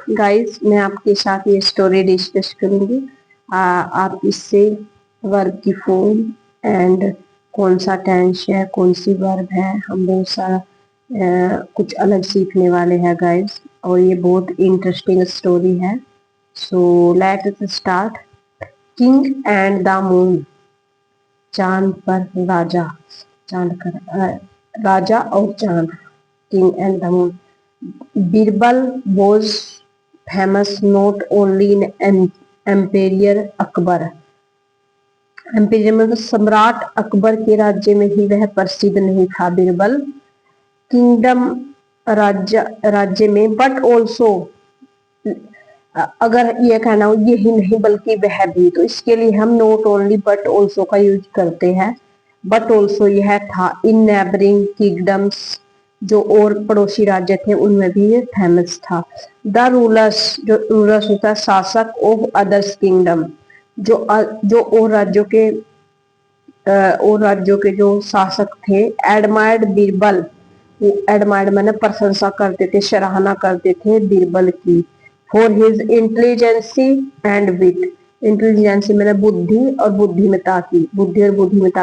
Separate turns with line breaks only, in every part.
Guys, मैं आपके साथ ये स्टोरी डिस्कस करूंगी। आप इससे वर्ब की फॉर्म एंड कौन सा टेंस है, कौन सी वर्ब है, हम बहुत सारा कुछ अलग सीखने वाले हैं गाइस। और ये बहुत इंटरेस्टिंग स्टोरी है। So let us start. King and the moon. चांद पर राजा। राजा और चांद। King and the moon. Birbal was famous not only in Imperial Akbar. Imperial मतलब सम्राट अकबर के राज्य में ही वह प्रसिद्ध नहीं था बीरबल, किंगडम राज्य में, बट ऑल्सो, अगर ये कहना हो यही नहीं बल्कि वह भी, तो इसके लिए हम नॉट ओनली बट ऑल्सो का यूज करते हैं। बट ऑल्सो यह था इन नेबरिंग किंगडम्स, जो और पड़ोसी राज्य थे उनमें भी ये फेमस था। द रूलर्स, जो रूलर्स होता है शासक, ऑफ अदर्स किंगडम, जो और राज्यों के जो शासक थे, एडमायर्ड बीरबल, वो एडमायर्ड मैंने प्रशंसा करते थे, सराहना करते थे बीरबल की, for his intelligency and wit. Intelligency मैंने बुद्धि और बुद्धिमत्ता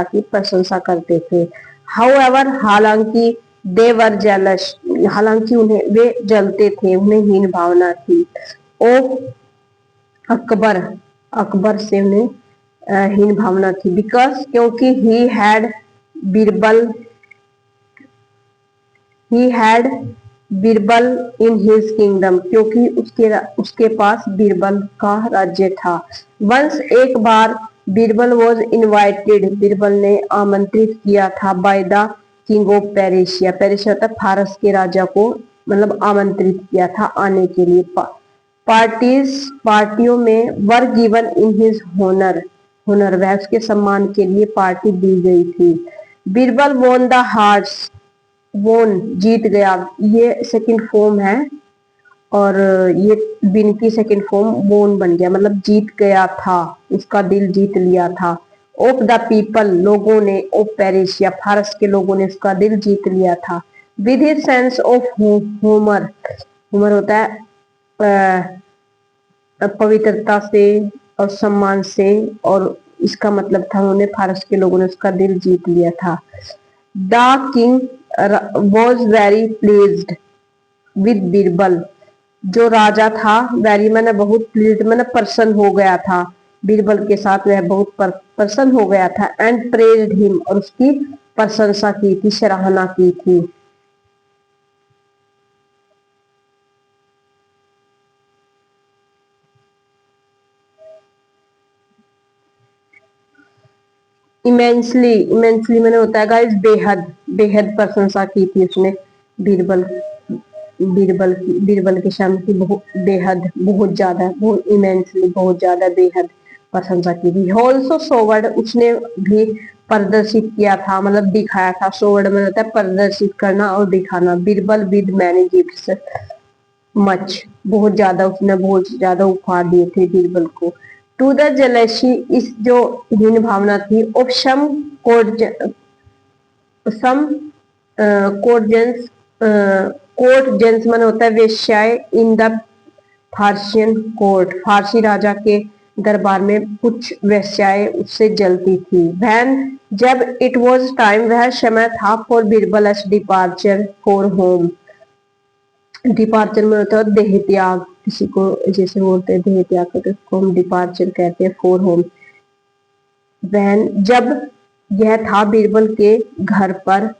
की प्रशंसा करते थे। हाउएवर, हालांकि, दे वर जेलस, हालांकि उन्हें वे जलते थे, उन्हें हीन भावना थी। ऑफ अकबर, अकबर से उन्हें हीन भावना थी। बिकॉज, क्योंकि Birbal he had Birbal in his kingdom, क्योंकि उसके पास बीरबल का राज्य था। वंस, एक बार, बीरबल वॉज इनवाइटेड, बीरबल ने आमंत्रित किया था, बाय द किंग ऑफ पेरिशिया, पेरिशिया होता फारस के राजा को, मतलब आमंत्रित किया था आने के लिए। पार्टियों में were given in his honour, वह उसके सम्मान के लिए पार्टी दी गई थी। बीरबल वोन द हार्ट्स, वोन जीत गया, ये सेकंड फॉर्म है, और ये विन की सेकंड फॉर्म वोन बन गया, मतलब जीत गया था, उसका दिल जीत लिया था। ऑफ द पीपल, लोगों ने, ऑफ पेरिशिया, फारस के लोगों ने उसका दिल जीत लिया था। With his sense of humour, humour होता है पवित्रता से और सम्मान से, और इसका मतलब था उन्होंने, फारस के लोगों ने उसका दिल जीत लिया था। The king was very pleased with Birbal, जो राजा था, वेरी मैंने बहुत, प्लीज्ड मैंने प्रसन्न हो गया था, बीरबल के साथ वह बहुत प्रसन्न हो गया था। एंड प्रेज्ड हिम, और उसकी प्रशंसा की थी, सराहना की थी। इमेंसली मैंने होता है गाइस बेहद, बेहद प्रशंसा की थी उसने बीरबल बीरबल के शाम की, बहुत बेहद, बहुत ज्यादा, बहुत इमेंसली, बहुत ज्यादा, बेहद प्रशंसा की थी। ऑल्सो सोवर्ड, उसने भी प्रदर्शित किया था, मतलब दिखाया था। सोवर्ड में होता है प्रदर्शित करना और दिखाना। Birbal with many gifts, much, बहुत ज्यादा उपहार दिए थे बीरबल को। टू द जेलेसी, इस जो हीन भावना थी, ऑफ सम कोर्जेंस, कोर्ट जेंस मन होता है वेश्याएं, इन द फार्सियन कोर्ट, फारसी राजा के दरबार में कुछ वेश्याएं उससे जलती थी। वैन, जब, इट वॉज टाइम, वह समय था, for Birbal departure for home, departure में होता है देह त्याग, किसी को जैसे बोलते हैं देह त्याग करते, उसको हम डिपार्चर कहते हैं, फॉर होम। वहन, जब यह था बीरबल के घर पर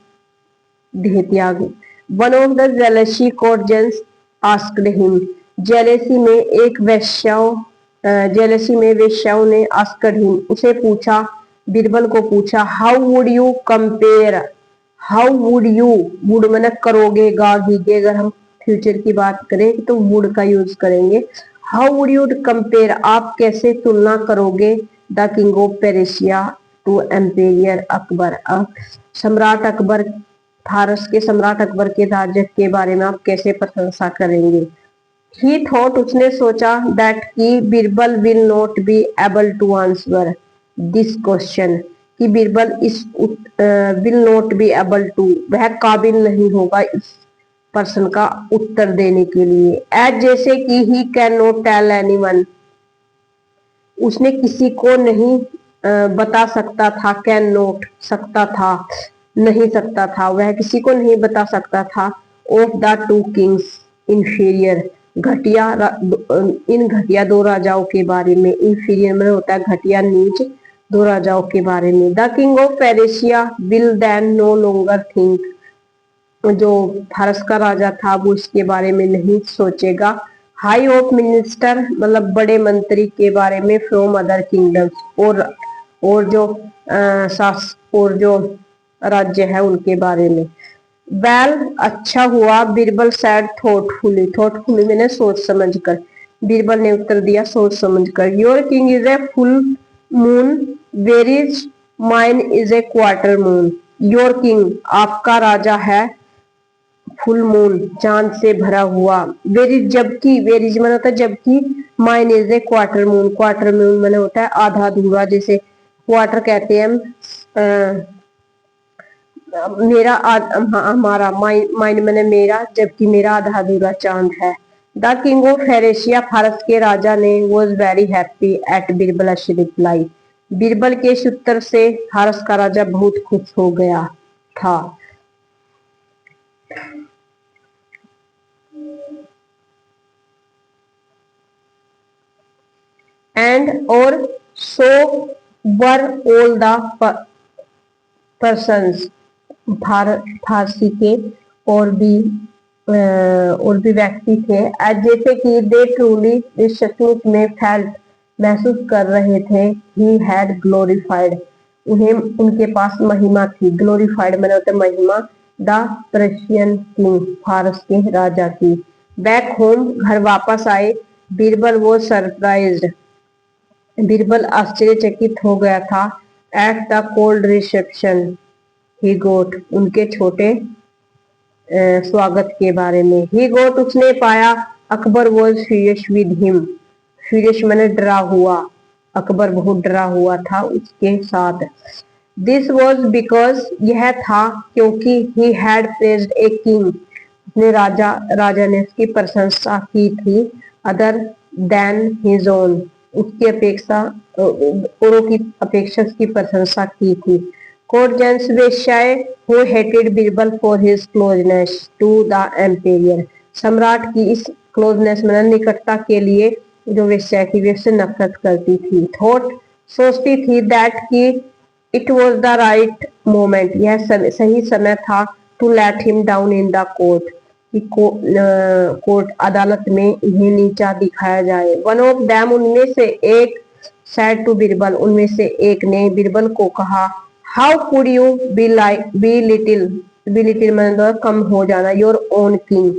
देह त्याग। One of the jealousy courtesans asked him, जेलेसी में एक वेश्याओं, जेलेसी में वेश्याओं ने आस्क्ड हिम, उसे पूछा, बीरबल को पूछा, how would you compare, how would you, would मैंने करोगे, गा गीगे, अगर हम फ्यूचर की बात करें तो वुड का यूज करेंगे। हाउ वुड यू कंपेयर, आप कैसे तुलना करोगे, the king of Persia to emperor Akbar, सम्राट अकबर, फारस के सम्राट अकबर के राज्य के बारे में आप कैसे प्रशंसा करेंगे। ही थॉट, उसने सोचा, दैट कि Birbal will not be able to answer this question, कि Birbal is will not be able to, वह काबिल नहीं होगा इस प्रश्न का उत्तर देने के लिए। एज जैसे कि he can not tell anyone, उसने किसी को नहीं बता सकता था। कैन नॉट सकता था, नहीं सकता था, वह किसी को नहीं बता सकता था। Of the two Kings inferior, घटिया इन घटिया दो राजाओं के बारे में। इंफीरियर में होता है घटिया, नीच, दो राजाओं के बारे में। The king of Persia will then no longer think, जो फारस का राजा था वो इसके बारे में नहीं सोचेगा। हाई ऑफ मिनिस्टर मतलब बड़े मंत्री के बारे में। फ्रॉम अदर किंगडम्स, और जो और जो राज्य है उनके बारे में। वेल अच्छा हुआ, बीरबल सैड थॉटफुली, थॉटफुली मैंने सोच समझ कर। बीरबल ने उत्तर दिया सोच समझ कर। Your king is a full moon, where is mine is a quarter moon. Your king आपका राजा है फुल मून, चांद से भरा हुआ। वेरिज जबकि, वेरिज मन होता है जबकि, mine is a quarter moon, quarter moon मन होता है आधा अधूरा। जैसे क्वार्टर कहते हैं हम मेरा हमारा, माइन मैंने मेरा, जबकि मेरा आधा अधूरा चांद है। द किंग ऑफ फेरेशिया, फारस के राजा ने, was very happy at Birbal reply, Birbal के इस उत्तर से फारस का राजा बहुत खुश हो गया था। एंड और सो वर ऑल द पर्सन्स, फारसी के और भी व्यक्ति थे। एज जैसे कि दे ट्रूली, सचमुच में, फेल्ट महसूस कर रहे थे। ही हैड ग्लोरीफाइड, उन्हें उनके पास महिमा थी। ग्लोरीफाइड मैंने होता महिमा। द पर्शियन किंग, फारस के राजा की। बैक होम, घर वापस आए। बीरबल वो सरप्राइज्ड, बीरबल आश्चर्यचकित हो गया था। एट द कोल्ड रिसेप्शन ही गोट, उनके छोटे स्वागत के बारे में। ही गोट, उसने पाया। Akbar was furious with him, furious मैंने डरा हुआ, अकबर बहुत डरा हुआ था उसके साथ। दिस वॉज बिकॉज, यह था क्योंकि, he had praised a king, अपने राजा ने उसकी प्रशंसा की थी। अदर देन हिज ओन, उसकी अपेक्षा, औरों की अपेक्षा उसकी प्रशंसा की थी। कोर्टजेंस वेश्याएं, who hated Birbal for his closeness to the emperor, सम्राट की इस क्लोजनेस में निकटता के लिए जो वेश्या थी वे उससे नफरत करती थी। थॉट, सोचती थी, दैट की it was the right moment, यह सही समय था। To let him down in the court, court अदालत में इन्हें नीचा दिखाया जाए। वन ऑफ देम, उनमें से एक, सैड टू बीरबल, उनमें से एक ने बीरबल को कहा, how could you be little, मतलब कम हो जाना। योर ओन किंग,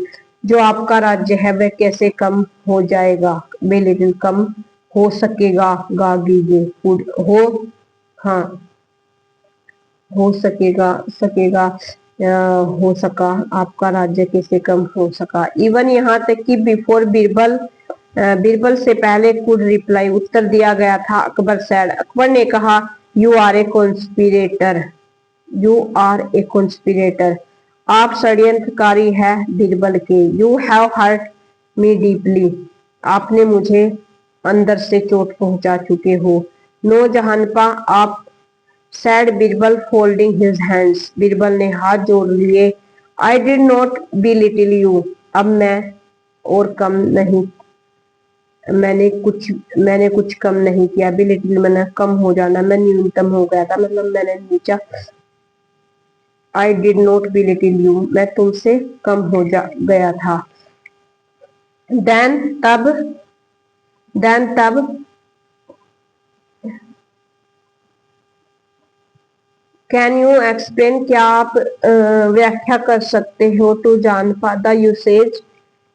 जो आपका राज्य है वह कैसे कम हो जाएगा। बी लिटिल कम हो सकेगा, गागीजे हो, हाँ हो सकेगा, हो सका, आपका राज्य कैसे कम हो सका। इवन यहाँ तक कि बिफोर बीरबल, बीरबल से पहले कुड रिप्लाई, उत्तर दिया गया था। अकबर सैड, अकबर ने कहा, you are a conspirator, you are a conspirator, आप षड्यंत्रकारी है बीरबल के। You have hurt me deeply, आपने मुझे अंदर से चोट पहुंचा चुके हो। नो जहानपा, आप, sad Birbal folding his hands, Birbal ने हाथ जोड़ लिए। I did not be little you, अब मैं और कम नहीं, मैंने कुछ कम नहीं किया। बी लिटिल मैंने कम हो जाना, मैं न्यूनतम हो गया था, मतलब मैंने नीचा। I did not be little you, मैं तुमसे कम हो गया था। देन तब, कैन यू एक्सप्लेन, क्या आप व्याख्या कर सकते हो। टू जानपा, द यूसेज,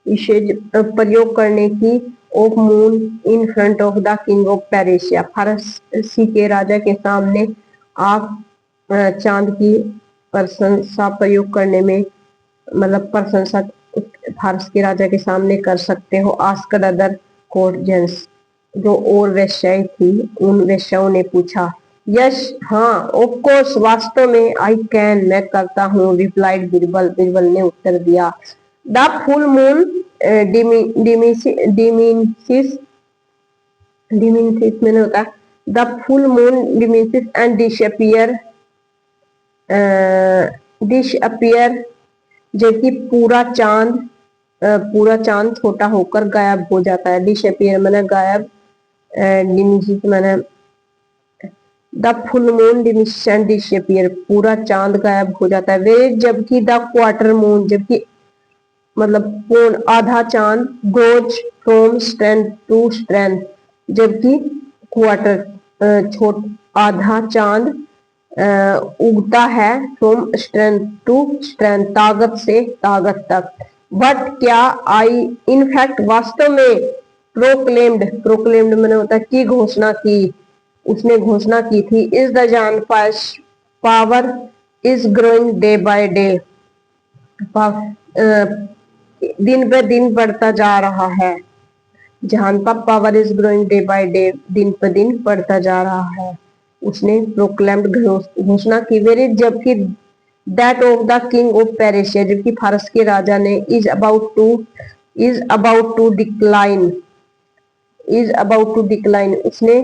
इसेज प्रयोग करने की। Of moon in front of the king of Persia, फारसी के राजा के सामने आप चांद की प्रशंसा प्रयोग करने में, मतलब प्रशंसा फारस के राजा के सामने कर सकते हो। आस्क्ड अदर कोर्टजेंस, जो और वेश्याएं थी उन वेश्याओं ने पूछा। यस, हाँ, ऑफ कोर्स, वास्तव में। आई कैन, मैं करता हूँ। रिप्लाइड बीरबल, बीरबल ने उत्तर दिया। द फुल मून डिमिनिशिस मैंने होता है the full moon diminishes and disappear जबकि पूरा चांद छोटा होकर गायब हो जाता है। डिसअपियर मैंने गायब, डिमिनिशिस मैंने the full moon diminishes and disappear पूरा चांद गायब हो जाता है। वे जबकि द क्वार्टर मून जबकि मतलब पूर्ण आधा चांद goes from strength to strength जबकि क्वार्टर छोट आधा चांद उगता है फ्रॉम स्ट्रेंथ टू स्ट्रेंथ ताकत से ताकत तक। बट क्या आई इनफैक्ट वास्तव में प्रोक्लेम्ड मैंने होता है कि घोषणा की, उसने घोषणा की थी इज द जान power is growing day by day, दिन पे दिन बढ़ता जा रहा है। जहान का power is growing day by day, दिन पे दिन बढ़ता जा रहा है। उसने प्रोक्लेम्ड घोषणा की वेरी जबकि that of the king of Persia जबकि फारस के राजा ने इज अबाउट टू डिक्लाइन उसने